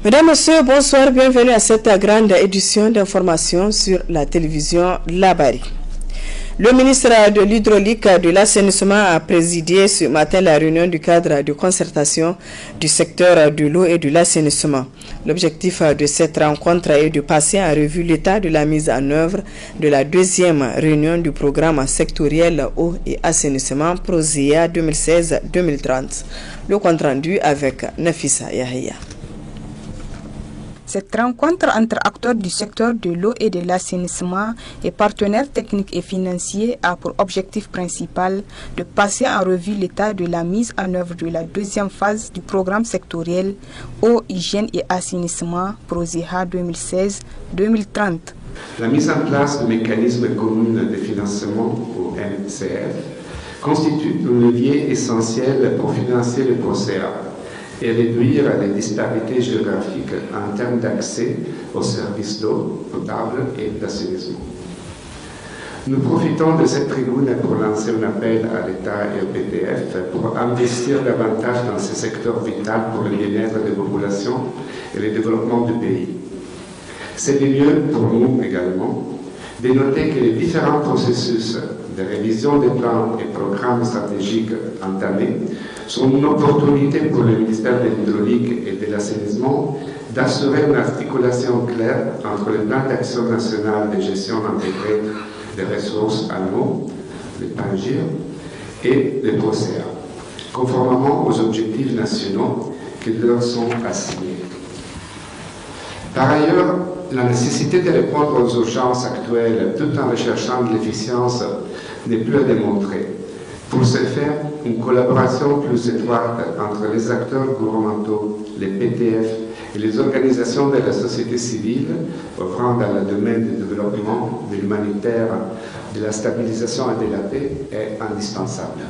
Mesdames, Messieurs, bonsoir, bienvenue à cette grande édition d'information sur la télévision Labari. Le ministre de l'Hydraulique et de l'Assainissement a présidé ce matin la réunion du cadre de concertation du secteur de l'eau et de l'assainissement. L'objectif de cette rencontre est de passer en revue l'état de la mise en œuvre de la deuxième réunion du programme sectoriel eau et assainissement PROSEA 2016-2030. Le compte rendu avec Nafissa Yahya. Cette rencontre entre acteurs du secteur de l'eau et de l'assainissement et partenaires techniques et financiers a pour objectif principal de passer en revue l'état de la mise en œuvre de la deuxième phase du programme sectoriel eau, hygiène et assainissement PROSEA 2016-2030. La mise en place du mécanisme commun de financement au MCF constitue un levier essentiel pour financer le PROSEA et réduire les disparités géographiques en termes d'accès aux services d'eau potable et d'assainissement. Nous profitons de cette tribune pour lancer un appel à l'État et au PDF pour investir davantage dans ces secteurs vitaux pour le bien-être des populations et le développement du pays. C'est le lieu pour nous également de noter que les différents processus de révision des plans et programmes stratégiques entamés sont une opportunité pour le ministère de l'Hydraulique et de l'Assainissement d'assurer une articulation claire entre le plan d'action national de gestion intégrée des ressources en eau, le PANGIR, et le PROSEA, conformément aux objectifs nationaux qui leur sont assignés. Par ailleurs, la nécessité de répondre aux urgences actuelles tout en recherchant de l'efficience n'est plus à démontrer. Pour ce faire, une collaboration plus étroite entre les acteurs gouvernementaux, les PTF et les organisations de la société civile, œuvrant dans le domaine du développement, de l'humanitaire, de la stabilisation et de la paix, est indispensable.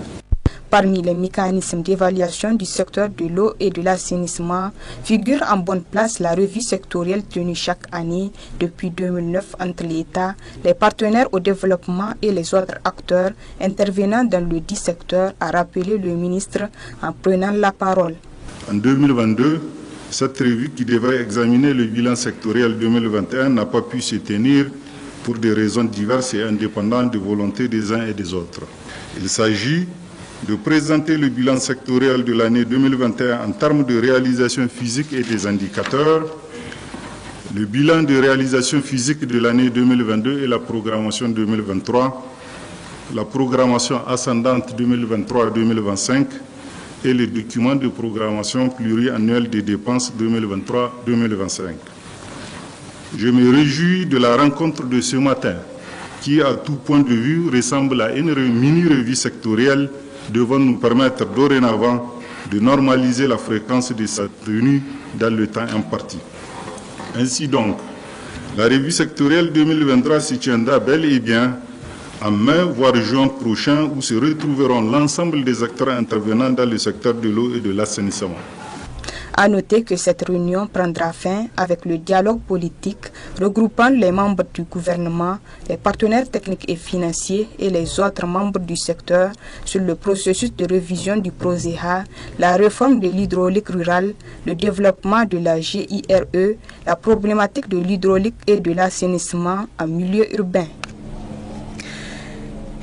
Parmi les mécanismes d'évaluation du secteur de l'eau et de l'assainissement figure en bonne place la revue sectorielle tenue chaque année depuis 2009 entre l'État, les partenaires au développement et les autres acteurs intervenant dans le dit secteur, a rappelé le ministre en prenant la parole. En 2022, cette revue qui devrait examiner le bilan sectoriel 2021 n'a pas pu se tenir pour des raisons diverses et indépendantes de volonté des uns et des autres. Il s'agit de présenter le bilan sectoriel de l'année 2021 en termes de réalisation physique et des indicateurs, le bilan de réalisation physique de l'année 2022 et la programmation 2023, la programmation ascendante 2023-2025 et les documents de programmation pluriannuelle des dépenses 2023-2025. Je me réjouis de la rencontre de ce matin qui, à tout point de vue, ressemble à une mini-revue sectorielle devant nous permettre dorénavant de normaliser la fréquence de sa tenue dans le temps imparti. Ainsi donc, la revue sectorielle 2023 se tiendra bel et bien en mai, voire juin prochain, où se retrouveront l'ensemble des acteurs intervenant dans le secteur de l'eau et de l'assainissement. À noter que cette réunion prendra fin avec le dialogue politique regroupant les membres du gouvernement, les partenaires techniques et financiers et les autres membres du secteur sur le processus de révision du PROSEA, la réforme de l'hydraulique rurale, le développement de la GIRE, la problématique de l'hydraulique et de l'assainissement en milieu urbain.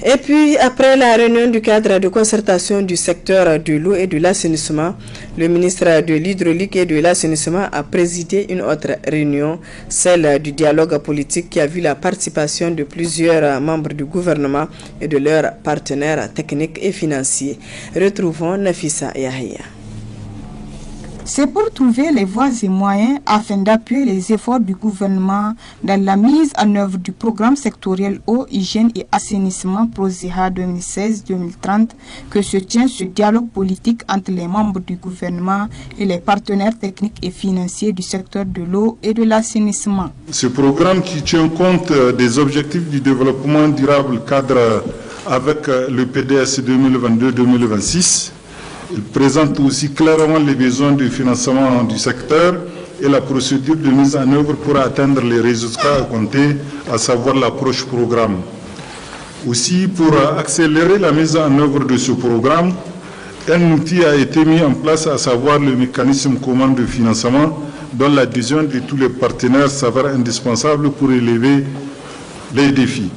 Et puis, après la réunion du cadre de concertation du secteur de l'eau et de l'assainissement, le ministre de l'Hydraulique et de l'Assainissement a présidé une autre réunion, celle du dialogue politique qui a vu la participation de plusieurs membres du gouvernement et de leurs partenaires techniques et financiers. Retrouvons Nafissa Yahya. C'est pour trouver les voies et moyens afin d'appuyer les efforts du gouvernement dans la mise en œuvre du programme sectoriel eau, hygiène et assainissement PROSEA 2016-2030 que se tient ce dialogue politique entre les membres du gouvernement et les partenaires techniques et financiers du secteur de l'eau et de l'assainissement. Ce programme qui tient compte des objectifs du développement durable cadre avec le PDS 2022-2026, il présente aussi clairement les besoins de financement du secteur et la procédure de mise en œuvre pour atteindre les résultats à compter, à savoir l'approche programme. Aussi, pour accélérer la mise en œuvre de ce programme, un outil a été mis en place, à savoir le mécanisme commun de financement dont l'adhésion de tous les partenaires s'avère indispensable pour relever les défis.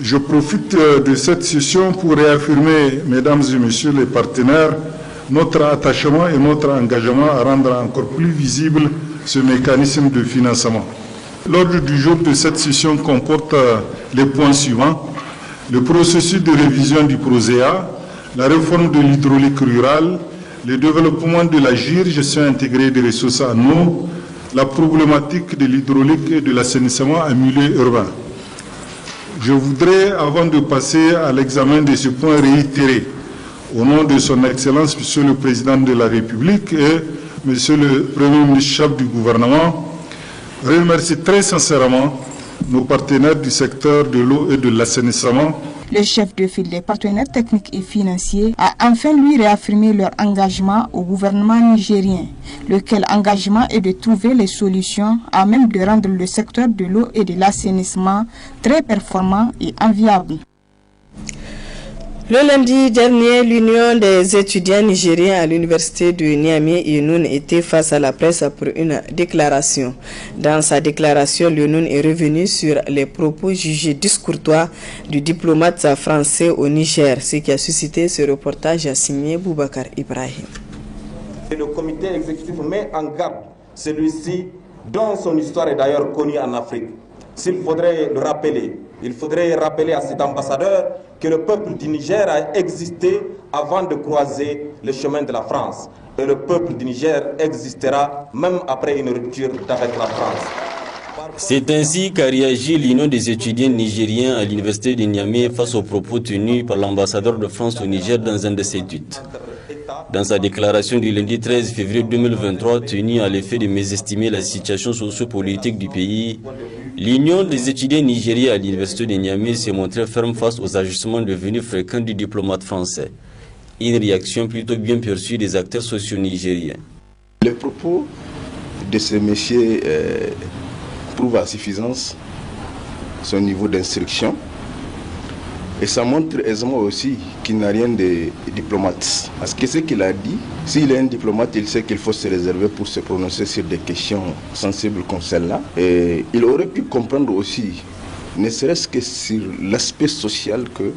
Je profite de cette session pour réaffirmer, mesdames et messieurs les partenaires, notre attachement et notre engagement à rendre encore plus visible ce mécanisme de financement. L'ordre du jour de cette session comporte les points suivants: le processus de révision du PROSEA, la réforme de l'hydraulique rurale, le développement de la GIR, gestion intégrée des ressources en eau, la problématique de l'hydraulique et de l'assainissement en milieu urbain. Je voudrais, avant de passer à l'examen de ce point, réitérer, au nom de son Excellence, Monsieur le Président de la République et Monsieur le Premier ministre chef du gouvernement, remercier très sincèrement nos partenaires du secteur de l'eau et de l'assainissement. Le chef de file des partenaires techniques et financiers a enfin lui réaffirmé leur engagement au gouvernement nigérien, lequel engagement est de trouver les solutions à même de rendre le secteur de l'eau et de l'assainissement très performant et enviable. Le lundi dernier, l'Union des étudiants nigériens à l'université de Niamey, UNUN, était face à la presse pour une déclaration. Dans sa déclaration, l'UNUN est revenu sur les propos jugés discourtois du diplomate français au Niger, ce qui a suscité ce reportage signé Boubacar Ibrahim. Le comité exécutif met en garde celui-ci, dont son histoire est d'ailleurs connue en Afrique. S'il faudrait le rappeler, il faudrait rappeler à cet ambassadeur que le peuple du Niger a existé avant de croiser le chemin de la France. Et le peuple du Niger existera même après une rupture avec la France. C'est ainsi qu'a réagi l'Union des étudiants nigériens à l'université de Niamey face aux propos tenus par l'ambassadeur de France au Niger dans un de ses tweets. Dans sa déclaration du lundi 13 février 2023 tenue à l'effet de mésestimer la situation sociopolitique du pays, l'Union des étudiants nigériens à l'université de Niamey s'est montrée ferme face aux ajustements devenus fréquents du diplomate français. Une réaction plutôt bien perçue des acteurs sociaux nigériens. Les propos de ce monsieur prouvent à suffisance son niveau d'instruction. Et ça montre aisément aussi qu'il n'a rien de diplomate. Parce que ce qu'il a dit, s'il est un diplomate, il sait qu'il faut se réserver pour se prononcer sur des questions sensibles comme celle-là. Et il aurait pu comprendre aussi, ne serait-ce que sur l'aspect social, que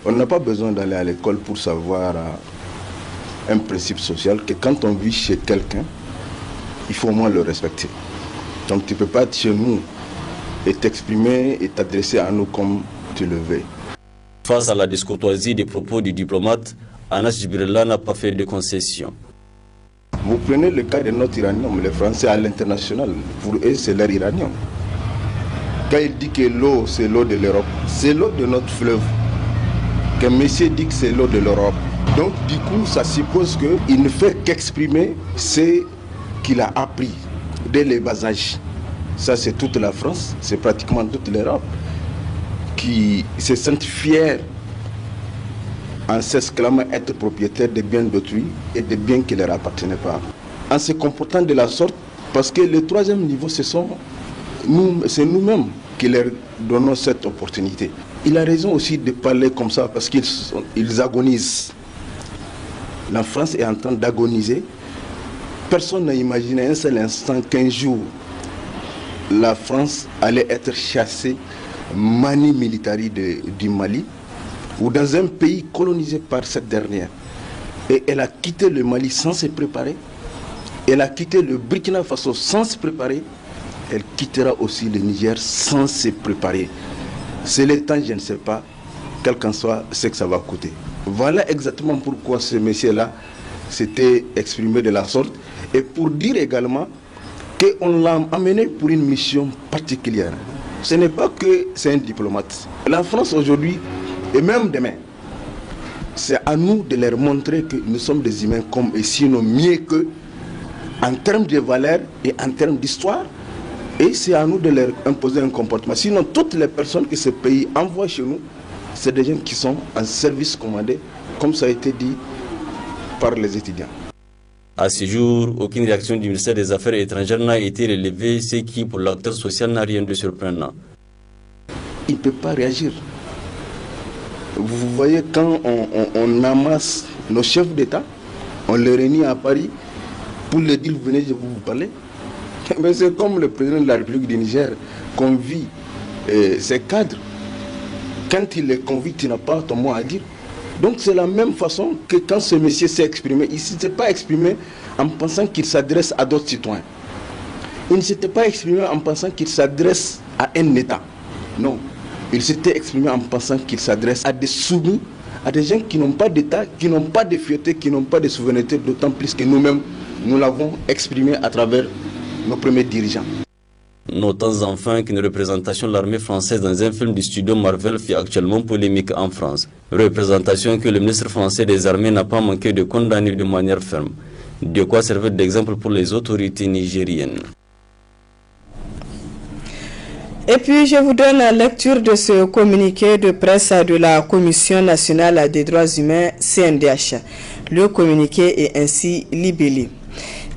on n'a pas besoin d'aller à l'école pour savoir un principe social, que quand on vit chez quelqu'un, il faut au moins le respecter. Donc tu ne peux pas être chez nous et t'exprimer et t'adresser à nous comme tu le veux. Face à la discourtoisie des propos du diplomate, Anas Jibrilla n'a pas fait de concession. Vous prenez le cas de notre uranium, les Français à l'international, pour eux c'est leur uranium. Quand il dit que l'eau c'est l'eau de l'Europe, c'est l'eau de notre fleuve. Quand monsieur dit que c'est l'eau de l'Europe. Donc du coup ça suppose qu'il ne fait qu'exprimer ce qu'il a appris dès le bas âge. Ça c'est toute la France, c'est pratiquement toute l'Europe qui se sentent fiers en s'exclamant être propriétaires des biens d'autrui et des biens qui ne leur appartenaient pas. En se comportant de la sorte, parce que le troisième niveau, c'est nous-mêmes qui leur donnons cette opportunité. Il a raison aussi de parler comme ça parce qu'ils agonisent. La France est en train d'agoniser. Personne n'a imaginé un seul instant qu'un jour, la France allait être chassée mani militari du Mali, ou dans un pays colonisé par cette dernière. Et elle a quitté le Mali sans se préparer, elle a quitté le Burkina Faso sans se préparer, elle quittera aussi le Niger sans se préparer. C'est le temps, je ne sais pas, quel qu'en soit ce que ça va coûter. Voilà exactement pourquoi ce monsieur-là s'était exprimé de la sorte, et pour dire également qu'on l'a amené pour une mission particulière. Ce n'est pas que c'est un diplomate. La France aujourd'hui, et même demain, c'est à nous de leur montrer que nous sommes des humains comme et sinon mieux qu'eux, en termes de valeurs et en termes d'histoire. Et c'est à nous de leur imposer un comportement. Sinon, toutes les personnes que ce pays envoie chez nous, c'est des gens qui sont en service commandé, comme ça a été dit par les étudiants. À ce jour, aucune réaction du ministère des Affaires étrangères n'a été relevée, ce qui, pour l'acteur social, n'a rien de surprenant. Il ne peut pas réagir. Vous voyez, quand on amasse nos chefs d'État, on les réunit à Paris, pour leur dire venez, je vais vous parler. Mais c'est comme le président de la République du Niger convie ses cadres. Quand il les convie, tu n'as pas ton mot à dire. Donc c'est la même façon que quand ce monsieur s'est exprimé, il ne s'était pas exprimé en pensant qu'il s'adresse à d'autres citoyens. Il ne s'était pas exprimé en pensant qu'il s'adresse à un État. Non. Il s'était exprimé en pensant qu'il s'adresse à des soumis, à des gens qui n'ont pas d'État, qui n'ont pas de fierté, qui n'ont pas de souveraineté, d'autant plus que nous-mêmes, nous l'avons exprimé à travers nos premiers dirigeants. Notons enfin qu'une représentation de l'armée française dans un film du studio Marvel fait actuellement polémique en France. Représentation que le ministre français des armées n'a pas manqué de condamner de manière ferme. De quoi servir d'exemple pour les autorités nigériennes. Et puis je vous donne la lecture de ce communiqué de presse de la Commission nationale des droits humains CNDH. Le communiqué est ainsi libellé.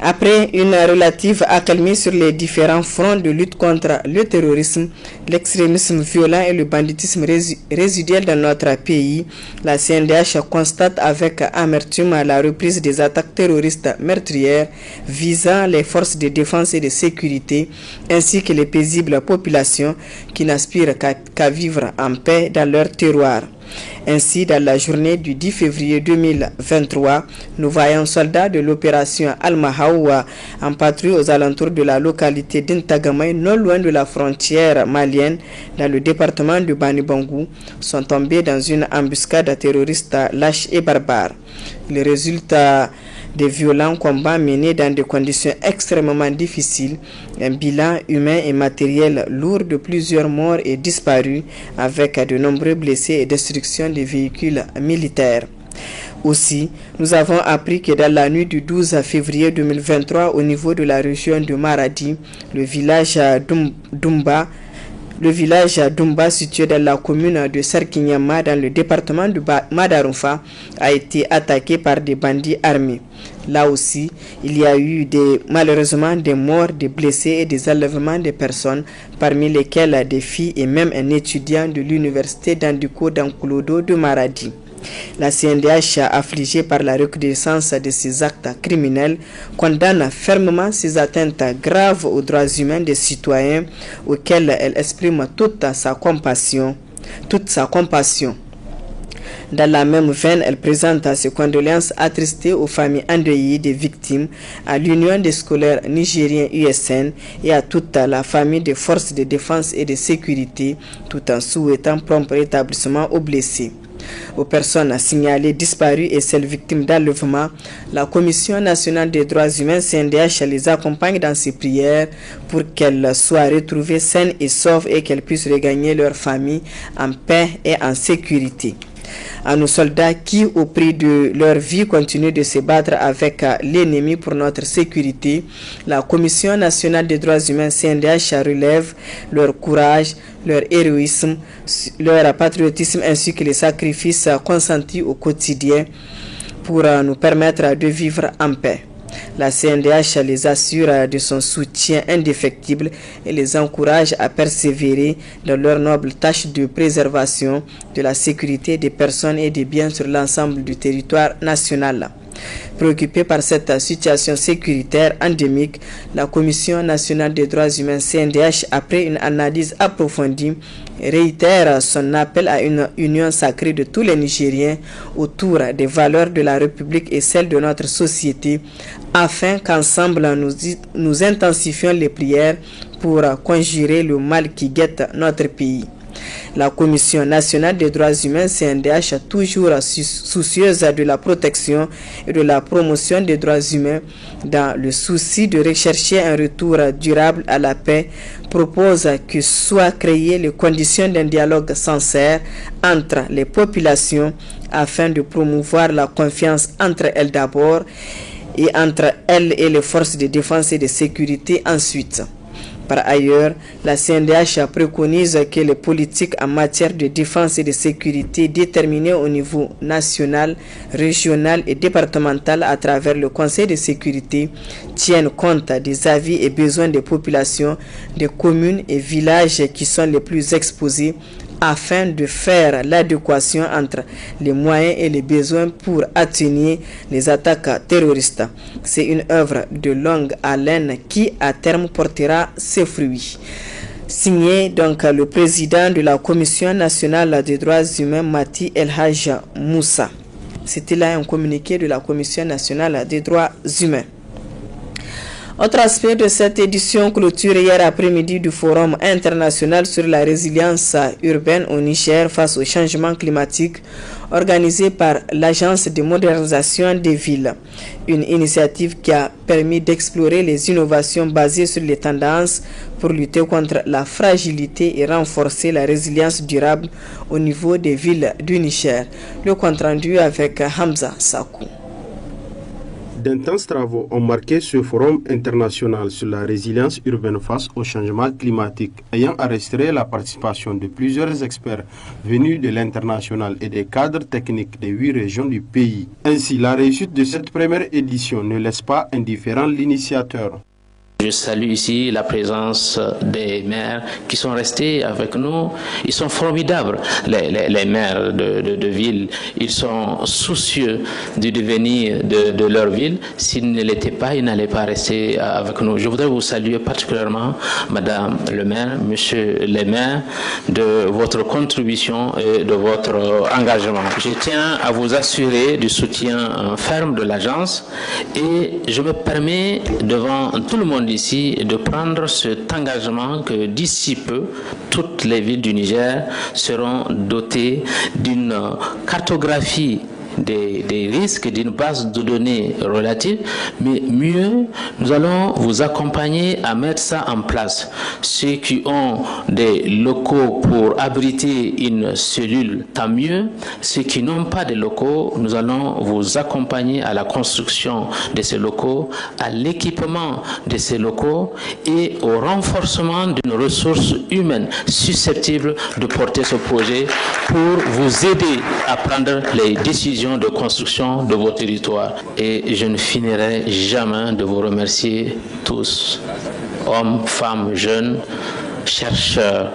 Après une relative accalmie sur les différents fronts de lutte contre le terrorisme, l'extrémisme violent et le banditisme résiduel dans notre pays, la CNDH constate avec amertume la reprise des attaques terroristes meurtrières visant les forces de défense et de sécurité ainsi que les paisibles populations qui n'aspirent qu'à vivre en paix dans leur terroir. Ainsi, dans la journée du 10 février 2023, nous voyons soldats de l'opération Al-Mahaoua en patrouille aux alentours de la localité d'Intagamay, non loin de la frontière malienne, dans le département de Bani Bangou, sont tombés dans une embuscade terroriste lâche et barbare. Les résultats des violents combats menés dans des conditions extrêmement difficiles, un bilan humain et matériel lourd de plusieurs morts et disparus, avec de nombreux blessés et destruction des véhicules militaires. Aussi, nous avons appris que dans la nuit du 12 février 2023, au niveau de la région de Maradi, le village Dumba, situé dans la commune de Sarkinyama, dans le département de Madarumfa, a été attaqué par des bandits armés. Là aussi, il y a eu malheureusement des morts, des blessés et des enlèvements de personnes, parmi lesquelles des filles et même un étudiant de l'université d'Andiko d'Ankoulodo de Maradi. La CNDH, affligée par la recrudescence de ces actes criminels, condamne fermement ces atteintes graves aux droits humains des citoyens auxquels elle exprime toute sa compassion. Dans la même veine, elle présente ses condoléances attristées aux familles endeuillées des victimes, à l'Union des scolaires nigériens USN et à toute la famille des forces de défense et de sécurité, tout en souhaitant prompt rétablissement aux blessés. Aux personnes signalées disparues et celles victimes d'enlèvement, la Commission nationale des droits humains CNDH les accompagne dans ses prières pour qu'elles soient retrouvées saines et sauves et qu'elles puissent regagner leur famille en paix et en sécurité. À nos soldats qui, au prix de leur vie, continuent de se battre avec l'ennemi pour notre sécurité, la Commission nationale des droits humains CNDH relève leur courage, leur héroïsme, leur patriotisme ainsi que les sacrifices consentis au quotidien pour nous permettre de vivre en paix. La CNDH les assure de son soutien indéfectible et les encourage à persévérer dans leur noble tâche de préservation de la sécurité des personnes et des biens sur l'ensemble du territoire national. Préoccupée par cette situation sécuritaire endémique, la Commission nationale des droits humains CNDH, après une analyse approfondie, réitère son appel à une union sacrée de tous les Nigériens autour des valeurs de la République et celles de notre société, afin qu'ensemble nous intensifions les prières pour conjurer le mal qui guette notre pays. La Commission nationale des droits humains CNDH, toujours soucieuse de la protection et de la promotion des droits humains dans le souci de rechercher un retour durable à la paix, propose que soient créées les conditions d'un dialogue sincère entre les populations afin de promouvoir la confiance entre elles d'abord et entre elles et les forces de défense et de sécurité ensuite. Par ailleurs, la CNDH préconise que les politiques en matière de défense et de sécurité déterminées au niveau national, régional et départemental à travers le Conseil de sécurité tiennent compte des avis et besoins des populations, des communes et villages qui sont les plus exposés afin de faire l'adéquation entre les moyens et les besoins pour atténuer les attaques terroristes. C'est une œuvre de longue haleine qui à terme portera ses fruits. Signé donc le président de la Commission nationale des droits humains, Mati El Haj Moussa. C'était là un communiqué de la Commission nationale des droits humains. Autre aspect de cette édition clôture hier après-midi du Forum international sur la résilience urbaine au Niger face au changement climatique organisé par l'Agence de modernisation des villes. Une initiative qui a permis d'explorer les innovations basées sur les tendances pour lutter contre la fragilité et renforcer la résilience durable au niveau des villes du Niger. Le compte rendu avec Hamza Sakou. D'intenses travaux ont marqué ce forum international sur la résilience urbaine face au changement climatique, ayant arrêté la participation de plusieurs experts venus de l'international et des cadres techniques des 8 régions du pays. Ainsi, la réussite de cette première édition ne laisse pas indifférent l'initiateur. Je salue ici la présence des maires qui sont restés avec nous. Ils sont formidables, les maires de ville. Ils sont soucieux du devenir de leur ville. S'ils ne l'étaient pas, ils n'allaient pas rester avec nous. Je voudrais vous saluer particulièrement, Madame le maire, Monsieur les maires, de votre contribution et de votre engagement. Je tiens à vous assurer du soutien ferme de l'agence et je me permets devant tout le monde ici de prendre cet engagement que d'ici peu, toutes les villes du Niger seront dotées d'une cartographie des risques, d'une base de données relative, mais mieux, nous allons vous accompagner à mettre ça en place. Ceux qui ont des locaux pour abriter une cellule, tant mieux. Ceux qui n'ont pas de locaux, nous allons vous accompagner à la construction de ces locaux, à l'équipement de ces locaux et au renforcement d'une ressource humaine susceptible de porter ce projet pour vous aider à prendre les décisions de construction de vos territoires. Et je ne finirai jamais de vous remercier tous, hommes, femmes, jeunes, chercheurs,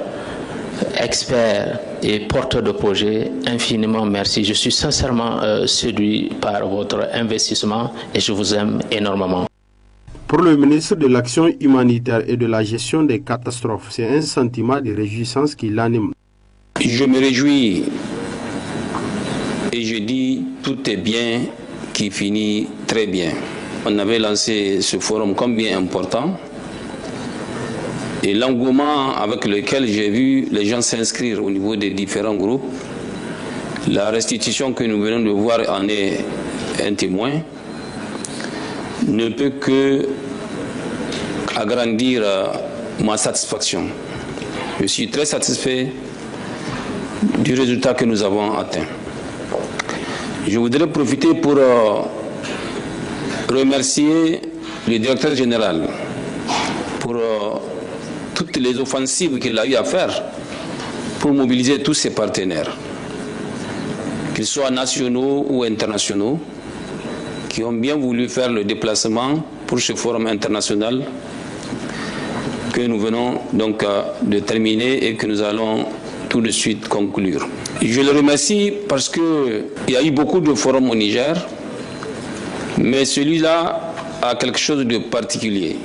experts et porteurs de projets. Infiniment merci. Je suis sincèrement séduit par votre investissement et je vous aime énormément. Pour le ministre de l'Action humanitaire et de la gestion des catastrophes, c'est un sentiment de réjouissance qui l'anime. Je me réjouis et je dis tout est bien qui finit très bien. On avait lancé ce forum comme bien important et l'engouement avec lequel j'ai vu les gens s'inscrire au niveau des différents groupes, la restitution que nous venons de voir en est un témoin, ne peut que agrandir ma satisfaction. Je suis très satisfait du résultat que nous avons atteint. Je voudrais profiter pour remercier le directeur général pour toutes les offensives qu'il a eu à faire pour mobiliser tous ses partenaires, qu'ils soient nationaux ou internationaux, qui ont bien voulu faire le déplacement pour ce forum international que nous venons donc de terminer et que nous allons tout de suite conclure. Je le remercie parce qu'il y a eu beaucoup de forums au Niger, mais celui-là a quelque chose de particulier.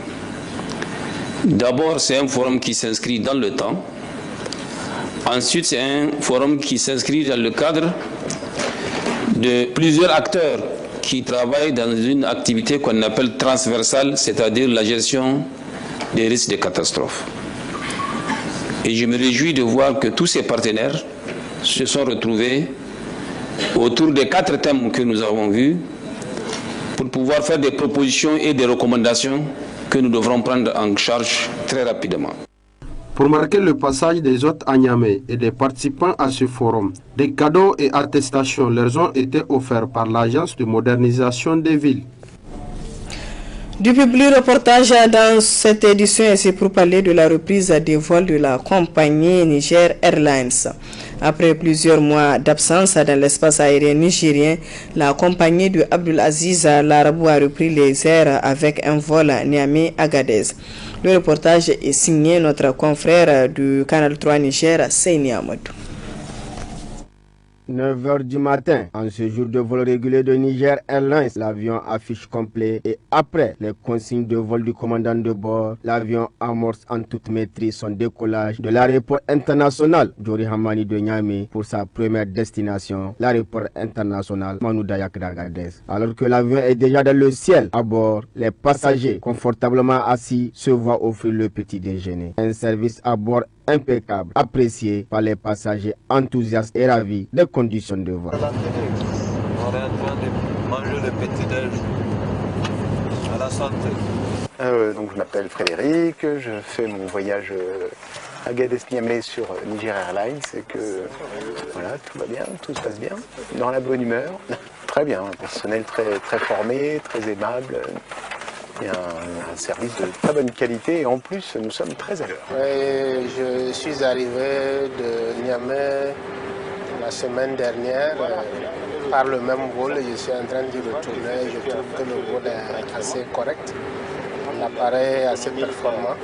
D'abord, c'est un forum qui s'inscrit dans le temps. Ensuite, c'est un forum qui s'inscrit dans le cadre de plusieurs acteurs qui travaillent dans une activité qu'on appelle transversale, c'est-à-dire la gestion des risques de catastrophes. Et je me réjouis de voir que tous ces partenaires se sont retrouvés autour des 4 thèmes que nous avons vus pour pouvoir faire des propositions et des recommandations que nous devrons prendre en charge très rapidement. Pour marquer le passage des hôtes à Niamey et des participants à ce forum, des cadeaux et attestations leur ont été offerts par l'Agence de modernisation des villes. Du public reportage dans cette édition et c'est pour parler de la reprise des vols de la compagnie Niger Airlines. Après plusieurs mois d'absence dans l'espace aérien nigérien, la compagnie de Abdulaziz Larabou a repris les airs avec un vol Niamey-Agadez. Le reportage est signé notre confrère du Canal 3 Niger, Seyni Amadou. 9h du matin, en ce jour de vol régulier de Niger Airlines, l'avion affiche complet et après les consignes de vol du commandant de bord, l'avion amorce en toute maîtrise son décollage de l'aéroport international Djori Hamani de Niamey pour sa première destination, l'aéroport international Manou Dayak d'Agadez. Alors que l'avion est déjà dans le ciel, à bord, les passagers confortablement assis se voient offrir le petit déjeuner. Un service à bord impeccable, apprécié par les passagers enthousiastes et ravis des conditions de vol. On est en train de manger le petit déj à la santé. Donc je m'appelle Frédéric, je fais mon voyage Agadez-Niamey sur Niger Airlines et que voilà, tout va bien, tout se passe bien, dans la bonne humeur. Très bien, un personnel très formé, très aimable. Il y a un service de très bonne qualité et en plus nous sommes très à l'heure. Je suis arrivé de Niamey la semaine dernière par le même vol. Je suis en train d'y retourner. Je trouve que le vol est assez correct. L'appareil est assez performant.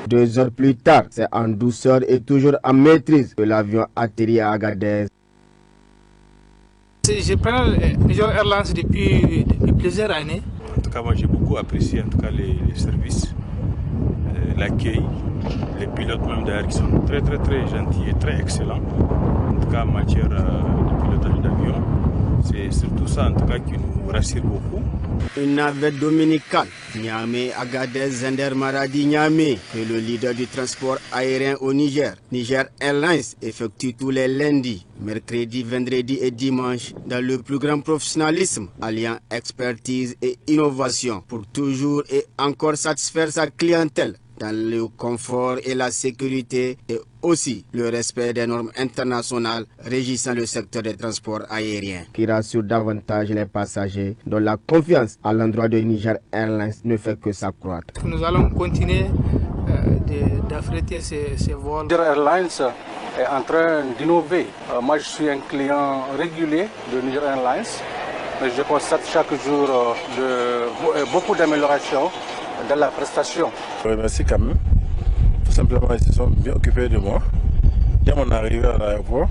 2 heures plus tard, c'est en douceur et toujours en maîtrise que l'avion atterrit à Agadez. Je prends Niger Airlines depuis plusieurs années. En tout cas, moi j'ai beaucoup apprécié les services, l'accueil, les pilotes même d'ailleurs qui sont très gentils et très excellents. En tout cas en matière de pilotage d'avion, c'est surtout ça en tout cas qui nous rassure beaucoup. Une navette dominicale, Niamey, Agadez, Zender, Maradi, Niamey, est le leader du transport aérien au Niger. Niger Airlines effectue tous les lundis, mercredis, vendredis et dimanches dans le plus grand professionnalisme, alliant expertise et innovation pour toujours et encore satisfaire sa clientèle dans le confort et la sécurité et aussi le respect des normes internationales régissant le secteur des transports aériens. Qui rassure davantage les passagers dont la confiance à l'endroit de Niger Airlines ne fait que s'accroître. Nous allons continuer d'affréter ces vols. Niger Airlines est en train d'innover. Moi je suis un client régulier de Niger Airlines. Je constate chaque jour beaucoup d'améliorations dans la prestation. Je remercie quand même. Tout simplement, ils se sont bien occupés de moi. Dès mon arrivée à l'aéroport,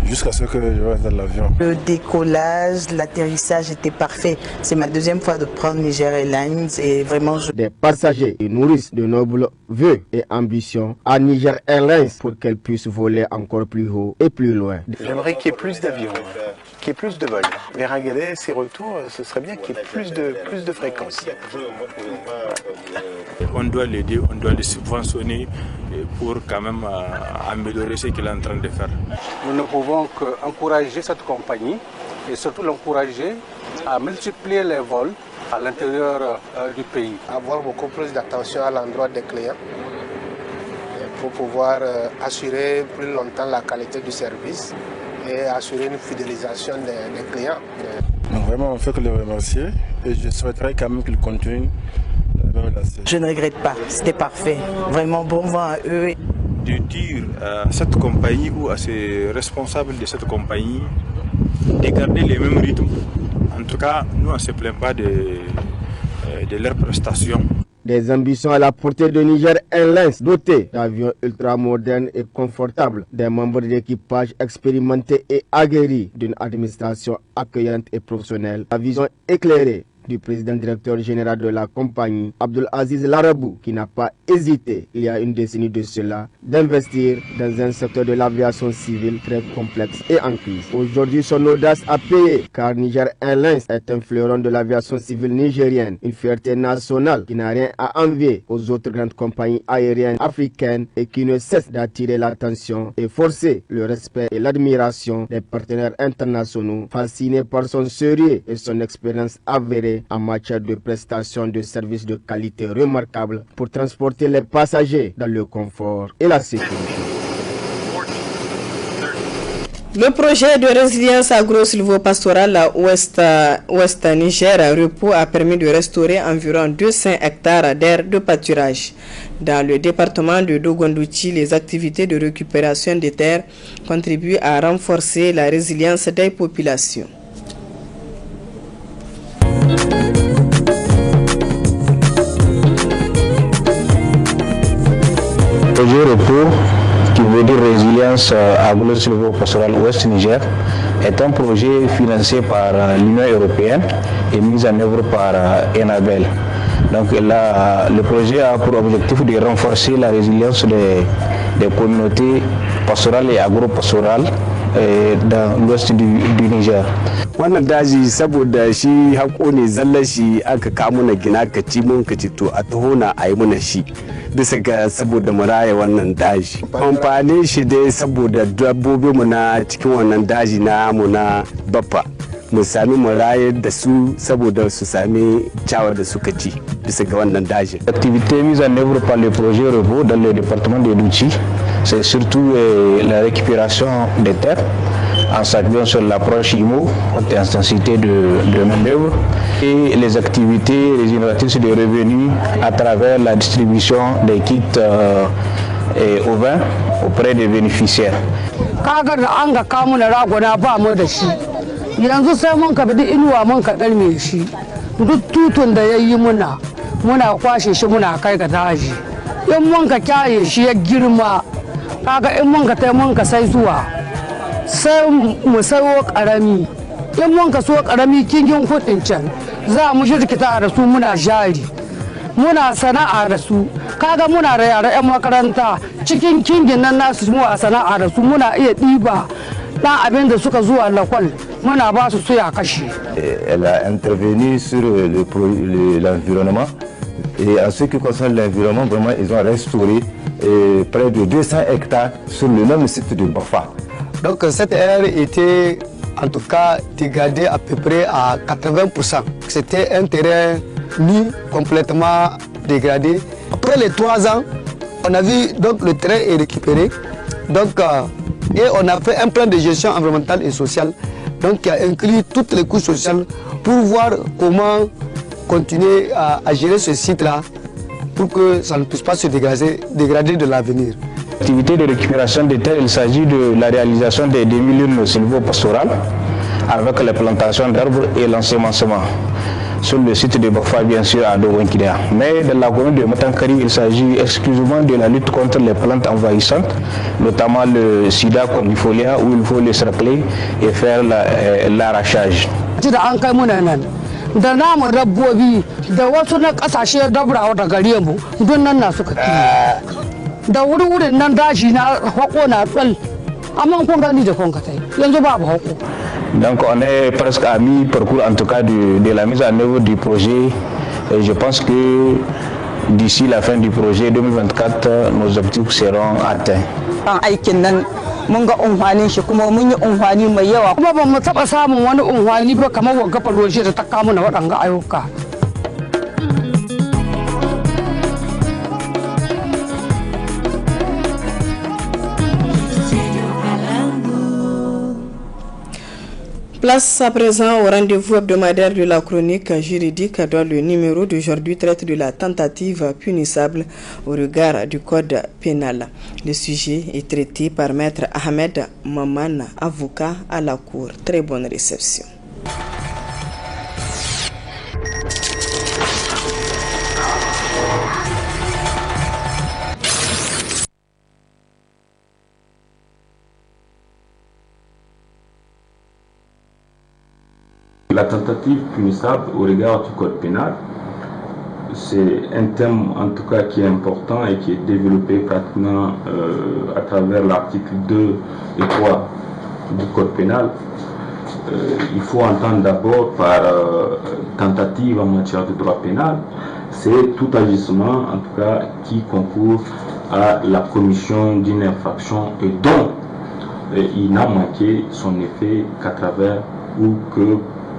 jusqu'à ce que je reste dans l'avion. Le décollage, l'atterrissage était parfait. C'est ma deuxième fois de prendre Niger Airlines et vraiment... Des passagers qui nourrissent de nobles vœux et ambitions à Niger Airlines pour qu'elle puisse voler encore plus haut et plus loin. J'aimerais qu'il y ait plus d'avions, qu'il y ait plus de vols. Vers Agadez et retour, ce serait bien qu'il y ait plus de fréquences. On doit l'aider, on doit le subventionner pour quand même améliorer ce qu'il est en train de faire. Nous ne pouvons qu'encourager cette compagnie et surtout l'encourager à multiplier les vols à l'intérieur du pays. Avoir beaucoup plus d'attention à l'endroit des clients pour pouvoir assurer plus longtemps la qualité du service et assurer une fidélisation des clients. Donc vraiment on fait que les remercier et je souhaiterais quand même qu'ils continuent. Je ne regrette pas, c'était parfait. Vraiment bon vent à eux. De dire à cette compagnie ou à ces responsables de cette compagnie de garder les mêmes rythmes. En tout cas, nous on ne se plaint pas de leurs prestations. Des ambitions à la portée de Niger Airlines, dotés d'avions ultramodernes et confortables, des membres d'équipage expérimentés et aguerris, d'une administration accueillante et professionnelle, la vision éclairée du président directeur général de la compagnie, Abdul Aziz Larabou, qui n'a pas hésité, il y a une décennie de cela, d'investir dans un secteur de l'aviation civile très complexe et en crise. Aujourd'hui, son audace a payé, car Niger Airlines est un fleuron de l'aviation civile nigérienne, une fierté nationale qui n'a rien à envier aux autres grandes compagnies aériennes africaines et qui ne cesse d'attirer l'attention et forcer le respect et l'admiration des partenaires internationaux, fascinés par son sérieux et son expérience avérée en matière de prestations de services de qualité remarquables pour transporter les passagers dans le confort et la sécurité. Le projet de résilience agro-silvopastorale à Ouest Niger Repos a permis de restaurer environ 200 hectares d'aires de pâturage. Dans le département de Dogondouchi, les activités de récupération des terres contribuent à renforcer la résilience des populations. Projet Repos, qui veut dire résilience résidence agro-silvo-pastorale Ouest Niger est un projet financé par l'Union européenne et mis en œuvre par Enabel. Donc là, le projet a pour objectif de renforcer la résilience des communautés pastorales et agro-pastorales dans l'ouest du Niger. Wannan daji saboda shi hako ne zallar shi aka kamo na gina ka ci mun ka ci to a taho na a yi mana shi bisa ga saboda mu raya wannan daji. Amfani shi dai saboda dabbobi mu na cikin wannan daji na mu na baffa mu sami mu rayar da su saboda su sami cawar da suka ci bisa ga wannan daji. L'activité mise en œuvre par le projet REVO dans le département de Douchi, c'est surtout la récupération des terres en s'appuyant sur l'approche IMO, haute intensité de main-d'œuvre, et les activités régénératrices de revenus à travers la distribution des kits au vin auprès des bénéficiaires. Kaga da an ga kamu na ragona ba mu da shi yanzu sai mun ka bi inuwa mun ka dalme shi duk tutun da yayi muna kwashe shi muna kai ga daji in mun ka kyaye shi ya girma kaga in mun ka tai mun ka sai zuwa sai mu sayo karami in mun ka so karami kingin kudin can za mu shirkita da su muna jari muna sana'a da su kaga muna da yara 'yan makaranta cikin kingin nan nasu mu a sana'a da su muna iya ɗiba ɗan abin da suka zuwa lakwal muna ba su suya kashi. Elle a intervenu sur l'environnement et en ce qui concerne l'environnement, vraiment ils ont restauré près de 200 hectares sur le même site de Bafa. Donc cette aire était en tout cas dégradée à peu près à 80%. C'était un terrain nu, complètement dégradé. Après les 3 ans, on a vu donc le terrain est récupéré. Donc, et on a fait un plan de gestion environnementale et sociale donc, qui a inclus toutes les couches sociales pour voir comment continuer à gérer ce site-là pour que ça ne puisse pas se dégrader de l'avenir. L'activité de récupération des terres, il s'agit de la réalisation des demi-lunes silvopastorales avec les plantations d'arbres et l'ensemencement sur le site de Bafa, bien sûr, à Dowenkidea. Mais dans la commune de Matankari, il s'agit exclusivement de la lutte contre les plantes envahissantes, notamment le sida condifolia, où il faut les cercler et faire l'arrachage. Da namu dabbobi da wasu na kasashe dabrawa da gare mu don nan na suka kiyi da wuri-wurin nan daji na hako na tsal amma kun gani da kun katai yanzu babu hako. Donc on est presque à mi-parcours en tout cas de la mise en œuvre du projet et je pense que d'ici la fin du projet 2024 nos objectifs seront atteints. Mun ga unhwanin shi kuma mun yi unhwani mai yawa kuma ba mu taba samun wani unhwani ba kamar wagga proje da ta kawo na waɗanga ayyuka. Place à présent au rendez-vous hebdomadaire de la chronique juridique dont le numéro d'aujourd'hui traite de la tentative punissable au regard du code pénal. Le sujet est traité par maître Ahmed Mamana, avocat à la cour. Très bonne réception. La tentative punissable au regard du code pénal, c'est un thème en tout cas qui est important et qui est développé pratiquement à travers l'article 2 et 3 du code pénal. Il faut entendre d'abord par tentative en matière de droit pénal, c'est tout agissement en tout cas qui concourt à la commission d'une infraction et dont il n'a manqué son effet qu'à travers ou que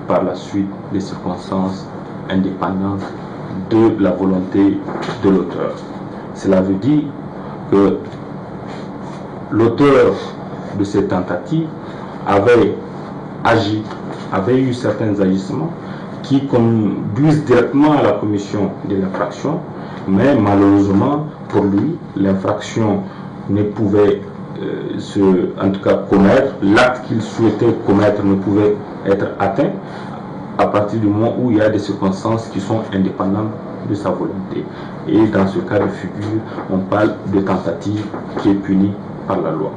par la suite des circonstances indépendantes de la volonté de l'auteur. Cela veut dire que l'auteur de cette tentative avait agi, avait eu certains agissements qui conduisent directement à la commission de l'infraction, mais malheureusement pour lui, l'infraction ne pouvait en tout cas commettre, l'acte qu'il souhaitait commettre ne pouvait être atteint à partir du moment où il y a des circonstances qui sont indépendantes de sa volonté. Et dans ce cas de figure, on parle de tentative qui est punie par la loi.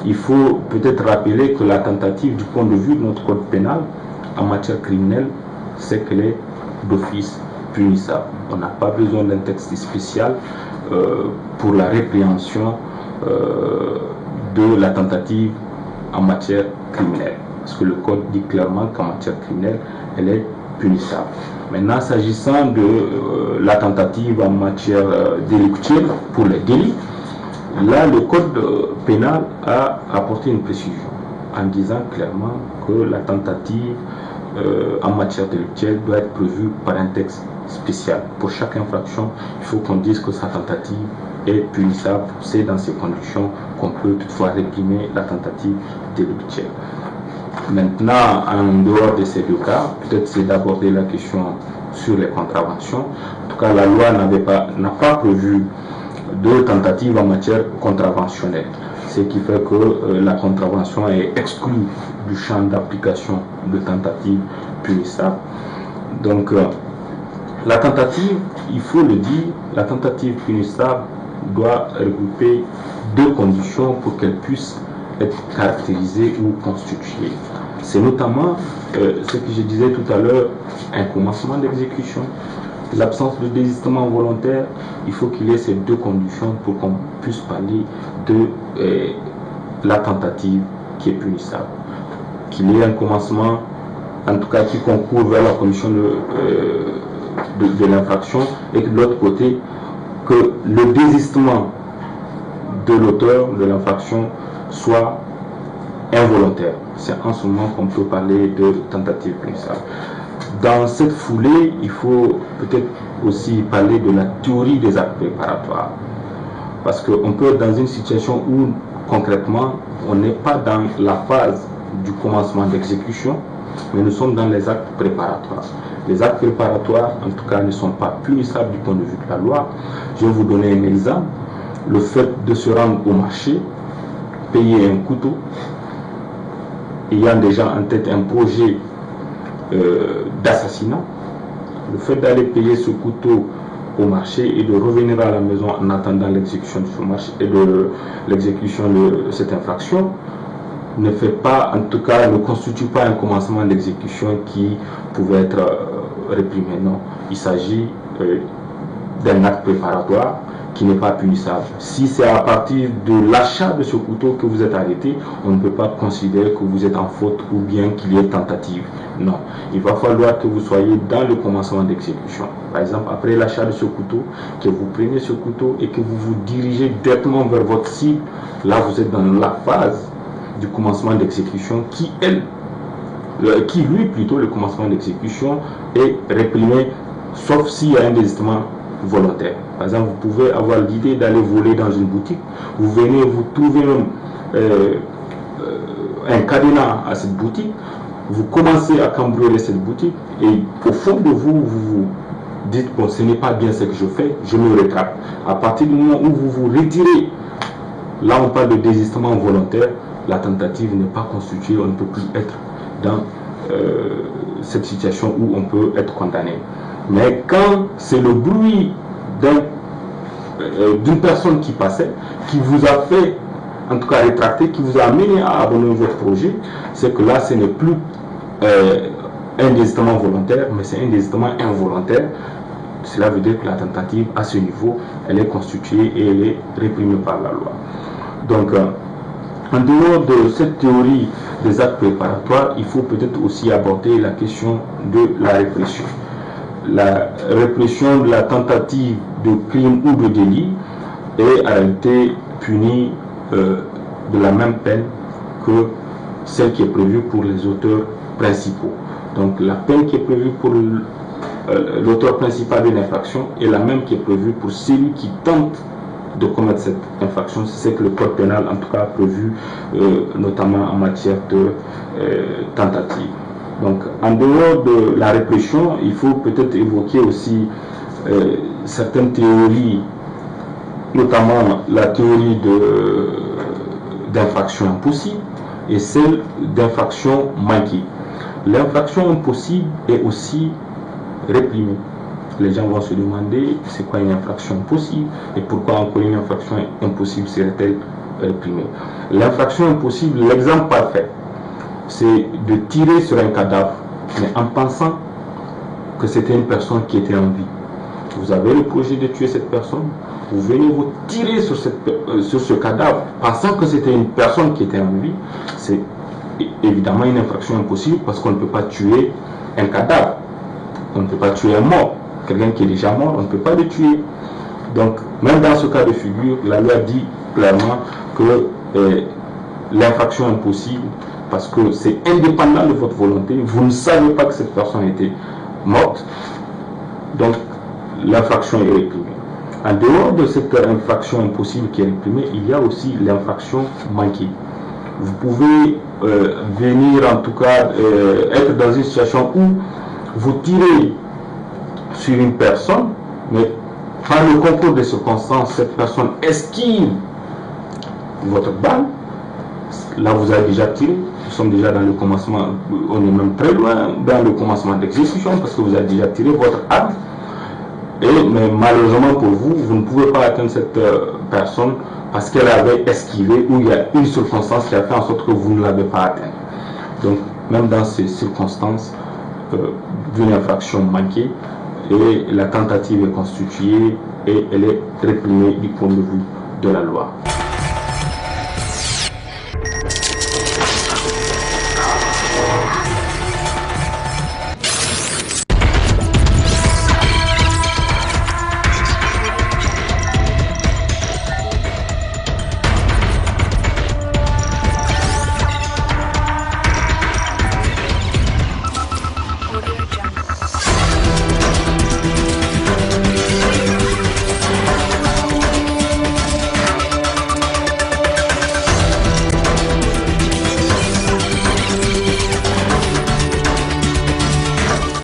il faut peut-être rappeler que la tentative du point de vue de notre code pénal en matière criminelle, c'est qu'elle est d'office punissable. On n'a pas besoin d'un texte spécial pour la répréhension de la tentative en matière criminelle. Parce que le code dit clairement qu'en matière criminelle, elle est punissable. Maintenant, s'agissant de la tentative en matière délictuelle pour les délits, là, le code pénal a apporté une précision en disant clairement que la tentative en matière délictuelle doit être prévue par un texte spécial. Pour chaque infraction, il faut qu'on dise que sa tentative est punissable. C'est dans ces conditions qu'on peut toutefois réprimer la tentative délictuelle. Maintenant, en dehors de ces deux cas, peut-être c'est d'aborder la question sur les contraventions. En tout cas, la loi n'a pas prévu de tentative en matière contraventionnelle, ce qui fait que la contravention est exclue du champ d'application de tentative punissable. Donc, la tentative, il faut le dire, la tentative punissable doit regrouper deux conditions pour qu'elle puisse être caractérisée ou constituée. C'est notamment ce que je disais tout à l'heure, un commencement d'exécution, l'absence de désistement volontaire. Il faut qu'il y ait ces deux conditions pour qu'on puisse parler de la tentative qui est punissable. Qu'il y ait un commencement, en tout cas qui concourt vers la commission de l'infraction, et que de l'autre côté, que le désistement de l'auteur de l'infraction soit involontaire. C'est en ce moment qu'on peut parler de tentative punissable. Dans cette foulée, il faut peut-être aussi parler de la théorie des actes préparatoires. Parce qu'on peut être dans une situation où, concrètement, on n'est pas dans la phase du commencement d'exécution, mais nous sommes dans les actes préparatoires. Les actes préparatoires, en tout cas, ne sont pas punissables du point de vue de la loi. Je vais vous donner un exemple. Le fait de se rendre au marché, payer un couteau, ayant déjà en tête un projet d'assassinat, le fait d'aller payer ce couteau au marché et de revenir à la maison en attendant l'exécution de ce marché et de l'exécution de cette infraction ne fait pas, en tout cas, ne constitue pas un commencement d'exécution qui pouvait être réprimé. Non, il s'agit d'un acte préparatoire qui n'est pas punissable. Si c'est à partir de l'achat de ce couteau que vous êtes arrêté, on ne peut pas considérer que vous êtes en faute ou bien qu'il y ait tentative. Non, il va falloir que vous soyez dans le commencement d'exécution. Par exemple, après l'achat de ce couteau, que vous preniez ce couteau et que vous vous dirigez directement vers votre cible, là vous êtes dans la phase du commencement d'exécution qui lui plutôt le commencement d'exécution est réprimé, sauf s'il y a un désistement volontaire. Par exemple, vous pouvez avoir l'idée d'aller voler dans une boutique, vous venez, vous trouvez même un cadenas à cette boutique, vous commencez à cambrioler cette boutique et au fond de vous, vous dites, bon, ce n'est pas bien ce que je fais, je me rétracte. À partir du moment où vous vous retirez, là on parle de désistement volontaire, la tentative n'est pas constituée, on ne peut plus être dans cette situation où on peut être condamné. Mais quand c'est le bruit d'une personne qui passait, qui vous a fait, en tout cas rétracter, qui vous a amené à abandonner votre projet, c'est que là, ce n'est plus un désistement volontaire, mais c'est un désistement involontaire. Cela veut dire que la tentative, à ce niveau, elle est constituée et elle est réprimée par la loi. Donc, en dehors de cette théorie des actes préparatoires, il faut peut-être aussi aborder la question de la répression. La répression de la tentative de crime ou de délit est en réalité punie de la même peine que celle qui est prévue pour les auteurs principaux. Donc la peine qui est prévue pour l'auteur principal d'une infraction est la même qui est prévue pour celui qui tente de commettre cette infraction. C'est ce que le code pénal en tout cas a prévu, notamment en matière de tentative. Donc, en dehors de la répression, il faut peut-être évoquer aussi certaines théories, notamment la théorie d'infraction impossible et celle d'infraction manquée. L'infraction impossible est aussi réprimée. Les gens vont se demander c'est quoi une infraction impossible et pourquoi encore une infraction impossible serait-elle réprimée. L'infraction impossible, l'exemple parfait, c'est de tirer sur un cadavre, mais en pensant que c'était une personne qui était en vie. Vous avez le projet de tuer cette personne, vous venez vous tirer sur ce cadavre, pensant que c'était une personne qui était en vie. C'est évidemment une infraction impossible parce qu'on ne peut pas tuer un cadavre, on ne peut pas tuer un mort. Quelqu'un qui est déjà mort, on ne peut pas le tuer. Donc, même dans ce cas de figure, la loi dit clairement que l'infraction impossible, parce que c'est indépendant de votre volonté, vous ne savez pas que cette personne était morte, donc l'infraction est réprimée. En dehors de cette infraction impossible qui est réprimée, il y a aussi l'infraction manquée. Vous pouvez venir, en tout cas, être dans une situation où vous tirez sur une personne, mais par le concours des circonstances, cette personne esquive votre balle. Là, vous avez déjà tiré. Nous sommes déjà dans le commencement, on est même très loin dans le commencement d'exécution parce que vous avez déjà tiré votre arme. Mais malheureusement pour vous, vous ne pouvez pas atteindre cette personne parce qu'elle avait esquivé ou il y a une circonstance qui a fait en sorte que vous ne l'avez pas atteint. Donc, même dans ces circonstances d'une infraction manquée, et la tentative est constituée et elle est réprimée du point de vue de la loi.